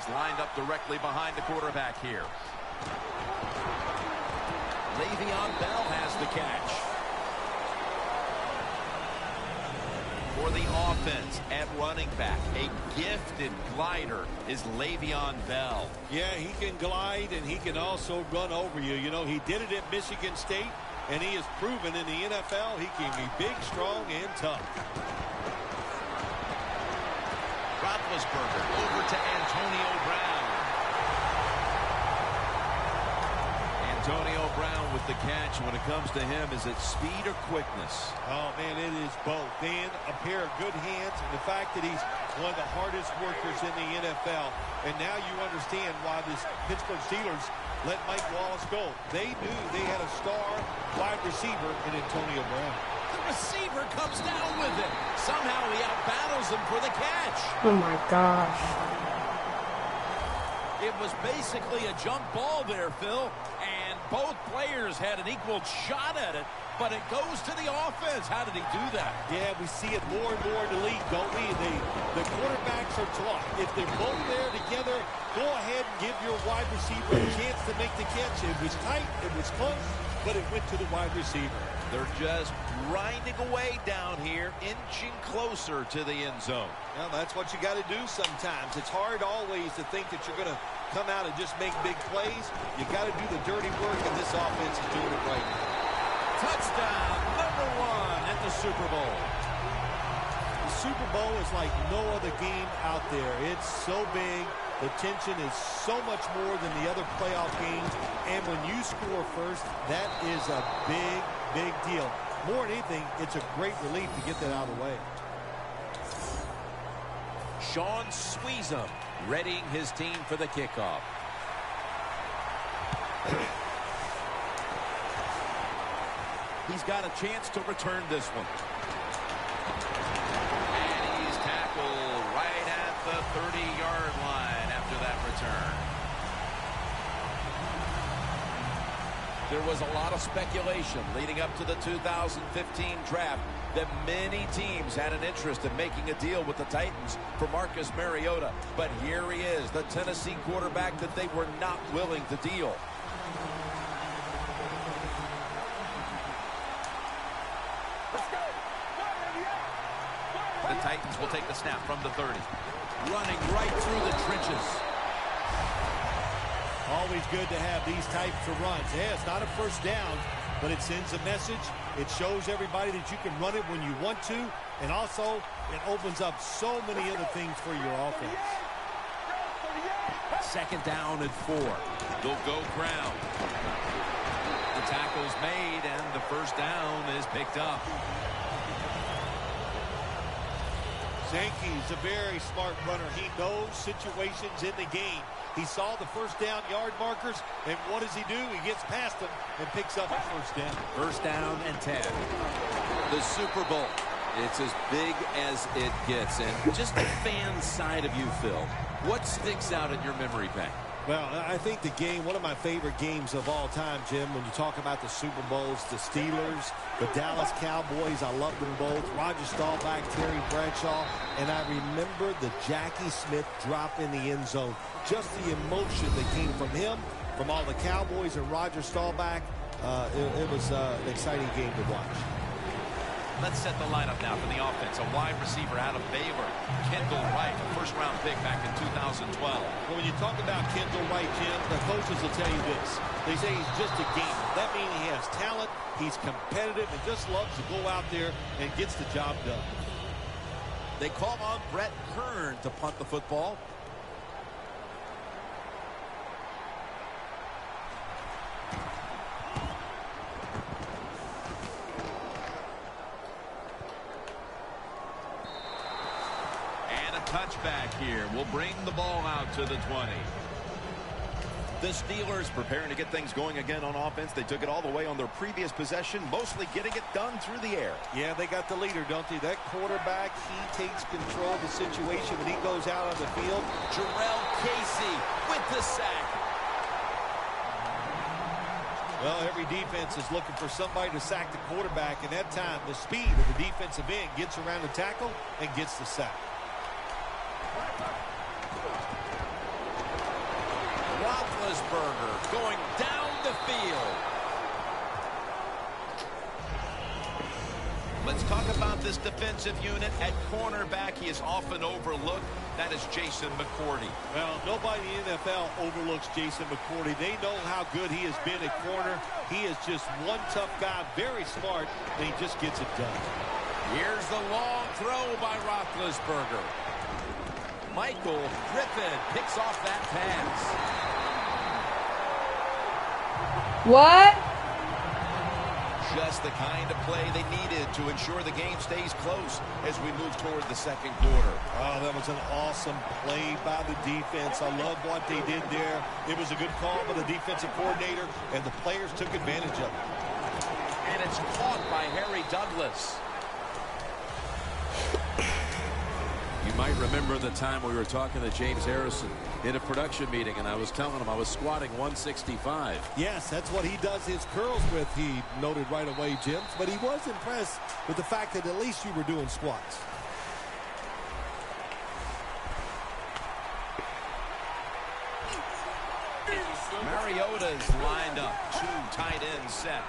He's lined up directly behind the quarterback here. Le'Veon Bell has the catch. For the offense at running back, a gifted glider is Le'Veon Bell. Yeah, he can glide and he can also run over you. You know, he did it at Michigan State, and he has proven in the NFL he can be big, strong, and tough. Roethlisberger over to Antonio Brown. Antonio Brown with the catch. When it comes to him, is it speed or quickness? Oh, man, it is both. And a pair of good hands, and the fact that he's one of the hardest workers in the NFL. And now you understand why this Pittsburgh Steelers let Mike Wallace go. They knew they had a star wide receiver in Antonio Brown. The receiver comes down with it. Somehow he outbattles him for the catch. Oh, my gosh. It was basically a jump ball there, Phil, and both players had an equal shot at it, but it goes to the offense. How did he do that? Yeah, we see it more and more in the league, don't we? The quarterbacks are taught. If they're both there together, go ahead and give your wide receiver a chance to make the catch. It was tight, it was close, but it went to the wide receiver. They're just grinding away down here, inching closer to the end zone. Well, that's what you got to do sometimes. It's hard always to think that you're going to come out and just make big plays. You got to do the dirty work, and this offense is doing it right now. Touchdown, #1 at the Super Bowl. The Super Bowl is like no other game out there. It's so big. The tension is so much more than the other playoff games. And when you score first, that is a big, big deal. More than anything, it's a great relief to get that out of the way. Sean Sweezum readying his team for the kickoff. He's got a chance to return this one. And he's tackled right at the 30-yard line after that return. There was a lot of speculation leading up to the 2015 draft that many teams had an interest in making a deal with the Titans for Marcus Mariota. But here he is, the Tennessee quarterback that they were not willing to deal. The Titans will take the snap from the 30. Running right through the trenches. Always good to have these types of runs. Yeah, it's not a first down, but it sends a message. It shows everybody that you can run it when you want to, and also it opens up so many other things for your offense. Second down and 4. They'll go ground. The tackle's made, and the first down is picked up. Sankey's a very smart runner. He knows situations in the game. He saw the first down yard markers, and what does he do? He gets past them and picks up a first down. First down and 10. The Super Bowl. It's as big as it gets. And just the fan side of you, Phil, what sticks out in your memory bank? Well, I think the game, one of my favorite games of all time, Jim, when you talk about the Super Bowls, the Steelers, the Dallas Cowboys, I love them both. Roger Staubach, Terry Bradshaw, and I remember the Jackie Smith drop in the end zone. Just the emotion that came from him, from all the Cowboys and Roger Staubach. It was an exciting game to watch. Let's set the lineup now for the offense. A wide receiver out of Baylor, Kendall Wright, a first-round pick back in 2012. Well, when you talk about Kendall Wright, Jim, the coaches will tell you this. They say he's just a gamer. That means he has talent, he's competitive, and just loves to go out there and gets the job done. They call on Brett Kern to punt the football. Touchback here will bring the ball out to the 20. The Steelers preparing to get things going again on offense. They took it all the way on their previous possession, mostly getting it done through the air. Yeah, they got the leader, don't they? That quarterback, he takes control of the situation when he goes out on the field. Jarrell Casey with the sack. Well, every defense is looking for somebody to sack the quarterback, and that time the speed of the defensive end gets around the tackle and gets the sack. Roethlisberger going down the field. Let's talk about this defensive unit. At cornerback, he is often overlooked. That is Jason McCourty. Well, nobody in the NFL overlooks Jason McCourty. They know how good he has been at corner. He is just one tough guy, very smart, and he just gets it done. Here's the long throw by Roethlisberger. Michael Griffin picks off that pass. What? Just the kind of play they needed to ensure the game stays close as we move toward the second quarter. Oh, that was an awesome play by the defense. I love what they did there. It was a good call by the defensive coordinator, and the players took advantage of it. And it's caught by Harry Douglas. You might remember the time we were talking to James Harrison in a production meeting, and I was telling him I was squatting 165. Yes, that's what he does his curls with, he noted right away, Jim. But he was impressed with the fact that at least you were doing squats. Mariota's lined up. Two tight ends set.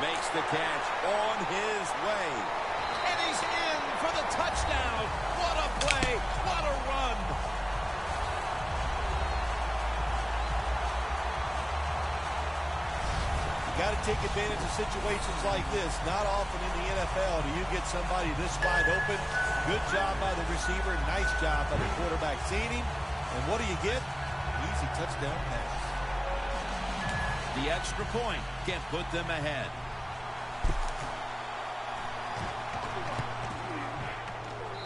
Makes the catch on his way. And he's in for the touchdown. What a play. What a run. You got to take advantage of situations like this. Not often in the NFL do you get somebody this wide open. Good job by the receiver. Nice job by the quarterback seeing him. And what do you get? Easy touchdown pass. The extra point can put them ahead.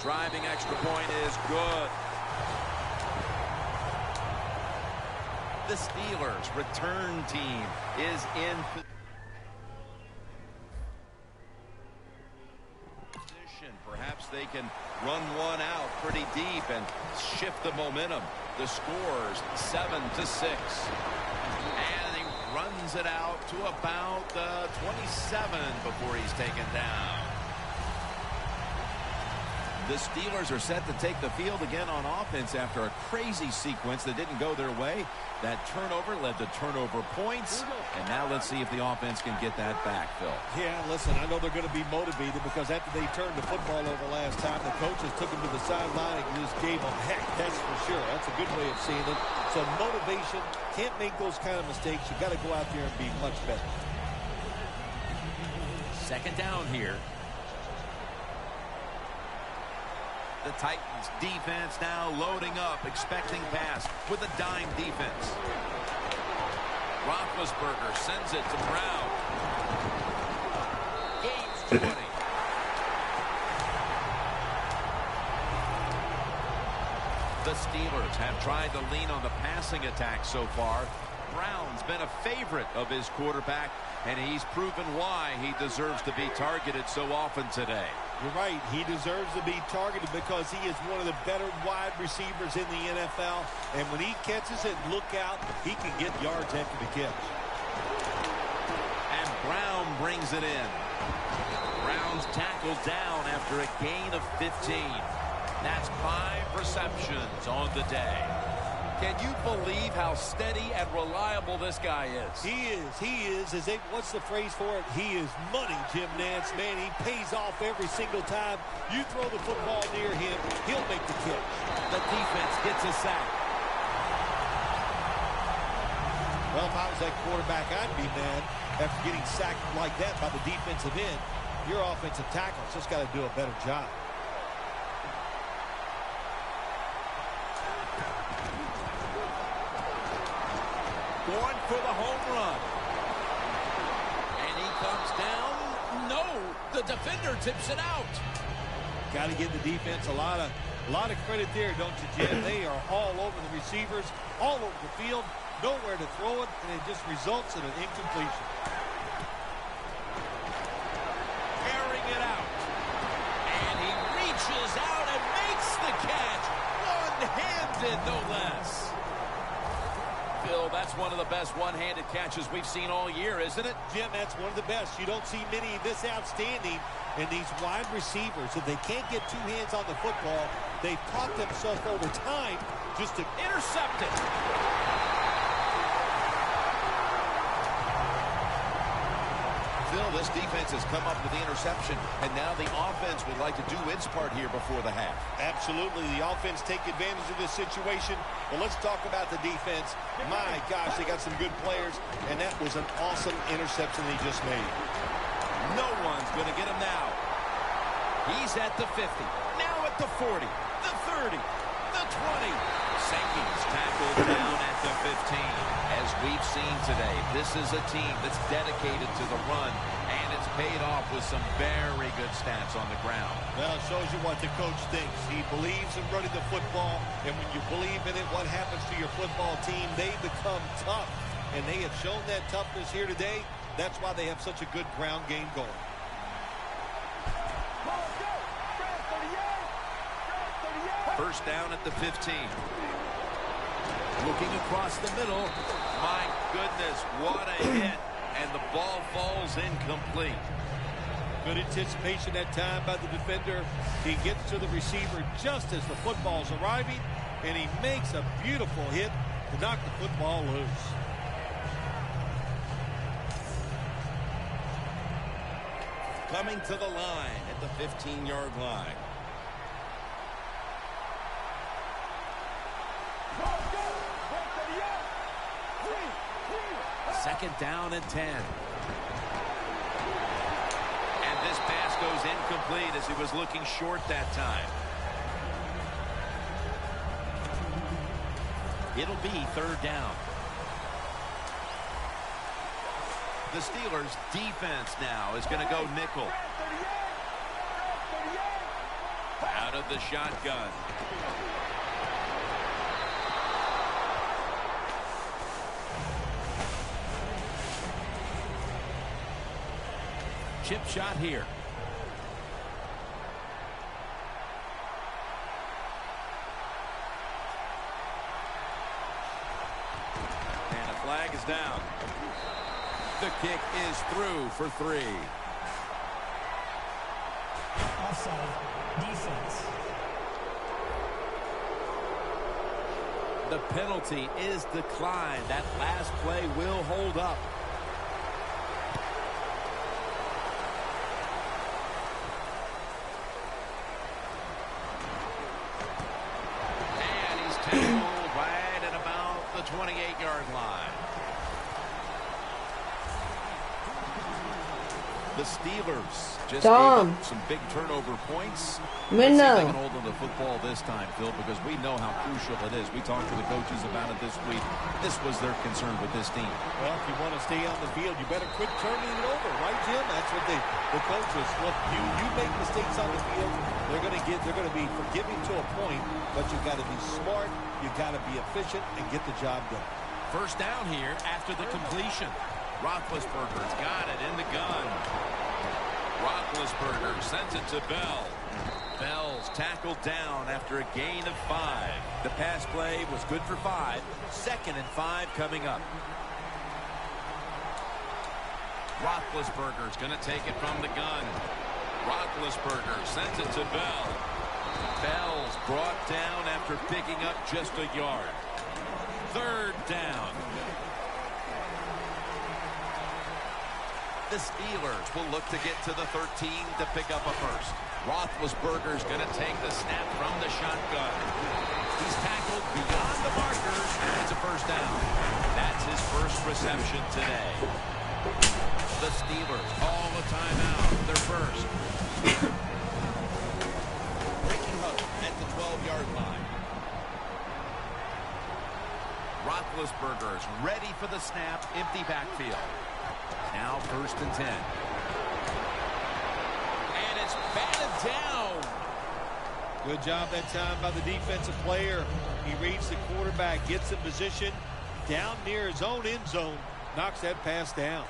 Driving extra point is good. The Steelers' return team is in position. Perhaps they can run one out pretty deep and shift the momentum. The score's 7-6. And he runs it out to about 27 before he's taken down. The Steelers are set to take the field again on offense after a crazy sequence that didn't go their way. That turnover led to turnover points. And now let's see if the offense can get that back, Phil. Yeah, listen, I know they're going to be motivated because after they turned the football over last time, the coaches took them to the sideline and just gave them heck, that's for sure. That's a good way of seeing it. So motivation, can't make those kind of mistakes. You got to go out there and be much better. Second down here. The Titans defense now loading up, expecting pass with a dime defense. Roethlisberger sends it to Brown. Gains 20. The Steelers have tried to lean on the passing attack so far. Brown's been a favorite of his quarterback, and he's proven why he deserves to be targeted so often today. You're right. He deserves to be targeted because he is one of the better wide receivers in the NFL. And when he catches it, look out, he can get yards after the catch. And Brown brings it in. Brown's tackled down after a gain of 15. That's 5 receptions on the day. Can you believe how steady and reliable this guy is? He is. What's the phrase for it? He is money, Jim Nantz. Man, he pays off every single time. You throw the football near him, he'll make the catch. The defense gets a sack. Well, if I was that quarterback, I'd be mad after getting sacked like that by the defensive end. Your offensive tackle's just got to do a better job. Going for the home run. And he comes down. No, the defender tips it out. Got to give the defense a lot of credit there, don't you, Jim? They are all over the receivers, all over the field, nowhere to throw it, and it just results in an incompletion. Carrying it out. And he reaches out and makes the catch. One-handed, no less. Phil, that's one of the best one-handed catches we've seen all year, isn't it? Jim, that's one of the best. You don't see many this outstanding. And these wide receivers, if they can't get two hands on the football, they've taught themselves over time just to intercept it. Phil, this defense has come up with the interception, and now the offense would like to do its part here before the half. Absolutely. The offense take advantage of this situation. Well, let's talk about the defense. My gosh, they got some good players, and that was an awesome interception they just made. No one's going to get him now. He's at the 50. Now at the 40. The 30. The 20. Sankey's tackled down at the 15. As we've seen today, this is a team that's dedicated to the run, and it's paid off with some very good stats on the ground. Well, it shows you what the coach thinks. He believes in running the football, and when you believe in it, what happens to your football team? They become tough, and they have shown that toughness here today. That's why they have such a good ground game going. First down at the 15. Looking across the middle. My goodness, what a hit. And the ball falls incomplete. Good anticipation that time by the defender. He gets to the receiver just as the football's arriving, and he makes a beautiful hit to knock the football loose. Coming to the line at the 15-yard line. Second down and 10. And this pass goes incomplete as he was looking short that time. It'll be third down. The Steelers' defense now is going to go nickel. Out of the shotgun. Chip shot here. And a flag is down. The kick is through for 3. Offside. Defense. The penalty is declined. That last play will hold up. And he's tackled right at about the 28-yard line. The Steelers just gave up some big turnover points. Let's see if they can hold on to the football this time, Phil, because we know how crucial it is. We talked to the coaches about it this week. This was their concern with this team. Well, if you want to stay on the field, you better quit turning it over, right, Jim? That's what the coaches look. You make mistakes on the field, they're going to be forgiving to a point, but you've got to be smart, you've got to be efficient, and get the job done. First down here after the completion. Roethlisberger's got it in the gun. Roethlisberger sends it to Bell. Bell's tackled down after a gain of 5. The pass play was good for 5. 2nd and 5 coming up. Roethlisberger's going to take it from the gun. Roethlisberger sends it to Bell. Bell's brought down after picking up just a yard. 3rd down. The Steelers will look to get to the 13 to pick up a first. Roethlisberger's going to take the snap from the shotgun. He's tackled beyond the markers, and it's a first down. That's his first reception today. The Steelers call a timeout. Their first. Breaking hook at the 12-yard line. Roethlisberger's ready for the snap. Empty backfield. Now 1st and 10. And it's batted down. Good job that time by the defensive player. He reads the quarterback, gets in position down near his own end zone, knocks that pass down.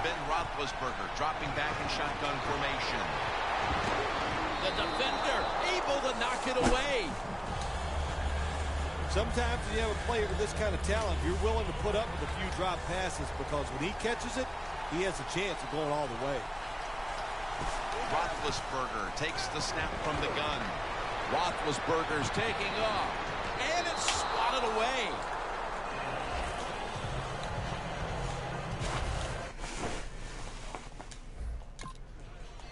Ben Roethlisberger dropping back in shotgun formation. The defender able to knock it away. Sometimes when you have a player with this kind of talent, you're willing to put up with a few drop passes because when he catches it, he has a chance of going all the way. Roethlisberger takes the snap from the gun. Roethlisberger's taking off, and it's swatted away.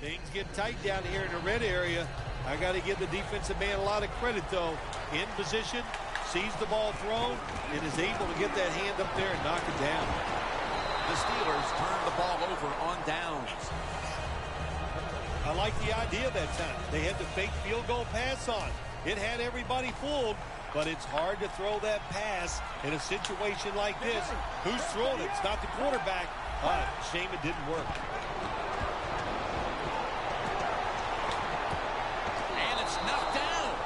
Things get tight down here in the red area. I got to give the defensive man a lot of credit, though. In position, sees the ball thrown, and is able to get that hand up there and knock it down. The Steelers turn the ball over on downs. I like the idea that time. They had the fake field goal pass on. It had everybody fooled, but it's hard to throw that pass in a situation like this. Who's throwing it? It's not the quarterback. Shame it didn't work. And it's knocked down.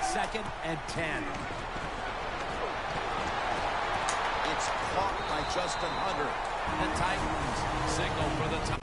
Second and 10. It's caught by Justin Hunter. The Titans signal for the time.